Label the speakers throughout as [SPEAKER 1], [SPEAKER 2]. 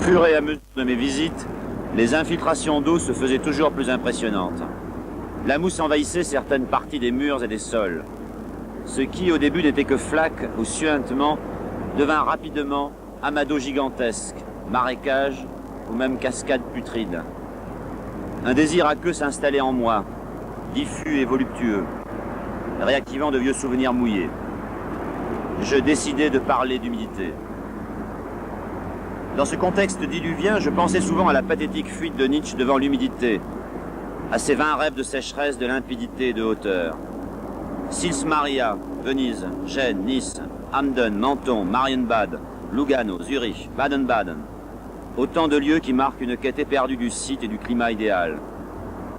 [SPEAKER 1] fur et à mesure de mes visites, les infiltrations d'eau se faisaient toujours plus impressionnantes. La mousse envahissait certaines parties des murs et des sols. Ce qui, au début, n'était que flaques ou suintements, devint rapidement amas d'eau gigantesques, marécages ou même cascades putrides. Un désir aqueux s'installait en moi, diffus et voluptueux, réactivant de vieux souvenirs mouillés. Je décidai de parler d'humidité. Dans ce contexte diluvien, je pensais souvent à la pathétique fuite de Nietzsche devant l'humidité, à ses vains rêves de sécheresse, de limpidité et de hauteur. Sils Maria, Venise, Gênes, Nice, Hamden, Menton, Marienbad, Lugano, Zurich, Baden-Baden. Autant de lieux qui marquent une quête éperdue du site et du climat idéal.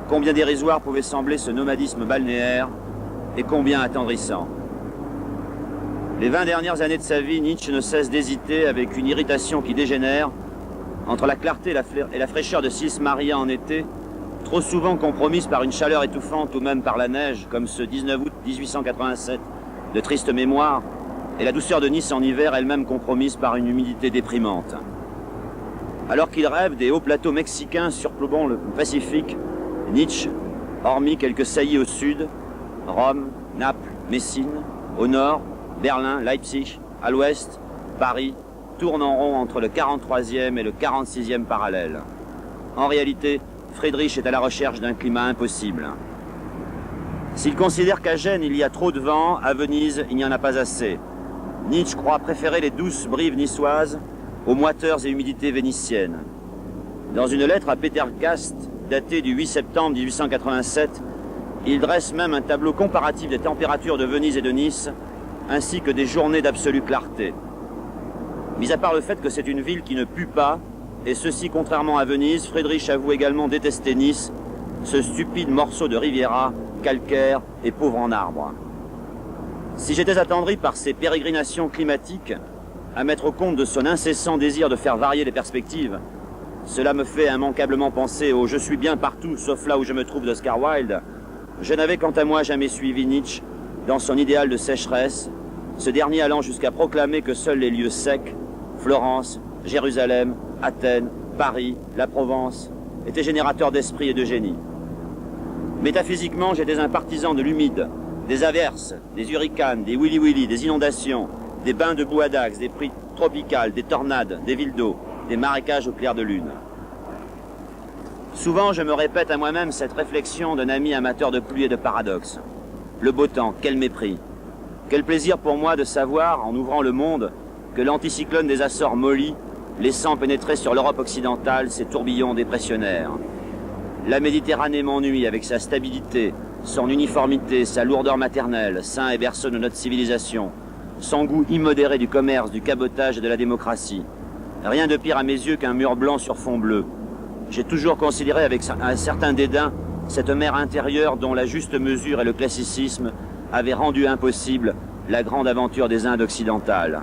[SPEAKER 1] Combien dérisoire pouvait sembler ce nomadisme balnéaire et combien attendrissant. Les 20 dernières années de sa vie, Nietzsche ne cesse d'hésiter avec une irritation qui dégénère entre la clarté et la fraîcheur de Sils Maria en été, trop souvent compromise par une chaleur étouffante ou même par la neige, comme ce 19 août 1887 de triste mémoire, et la douceur de Nice en hiver, elle-même compromise par une humidité déprimante. Alors qu'il rêve des hauts plateaux mexicains surplombant le Pacifique, Nietzsche, hormis quelques saillies au sud, Rome, Naples, Messine, au nord, Berlin, Leipzig, à l'ouest, Paris, tourne en rond entre le 43e et le 46e parallèle. En réalité, Friedrich est à la recherche d'un climat impossible. S'il considère qu'à Gênes il y a trop de vent, à Venise il n'y en a pas assez. Nietzsche croit préférer les douces brives niçoises aux moiteurs et humidités vénitiennes. Dans une lettre à Peter Gast, datée du 8 septembre 1887, il dresse même un tableau comparatif des températures de Venise et de Nice, ainsi que des journées d'absolue clarté. Mis à part le fait que c'est une ville qui ne pue pas, et ceci contrairement à Venise, Friedrich avoue également détester Nice, ce stupide morceau de Riviera, calcaire et pauvre en arbres. Si j'étais attendri par ces pérégrinations climatiques, à mettre au compte de son incessant désir de faire varier les perspectives, cela me fait immanquablement penser au « je suis bien partout, sauf là où je me trouve » d'Oscar Wilde. Je n'avais quant à moi jamais suivi Nietzsche dans son idéal de sécheresse, ce dernier allant jusqu'à proclamer que seuls les lieux secs, Florence, Jérusalem, Athènes, Paris, la Provence, étaient générateurs d'esprit et de génie. Métaphysiquement, j'étais un partisan de l'humide, des averses, des hurricanes, des willy-willy, des inondations, des bains de boue à Dax, des pluies tropicales, des tornades, des villes d'eau, des marécages au clair de lune. Souvent, je me répète à moi-même cette réflexion d'un ami amateur de pluie et de paradoxes. Le beau temps, quel mépris. Quel plaisir pour moi de savoir, en ouvrant le monde, que l'anticyclone des Açores mollit, laissant pénétrer sur l'Europe occidentale ses tourbillons dépressionnaires. La Méditerranée m'ennuie avec sa stabilité, son uniformité, sa lourdeur maternelle, sein et berceau de notre civilisation, son goût immodéré du commerce, du cabotage et de la démocratie. Rien de pire à mes yeux qu'un mur blanc sur fond bleu. J'ai toujours considéré avec un certain dédain cette mer intérieure dont la juste mesure et le classicisme avaient rendu impossible la grande aventure des Indes occidentales.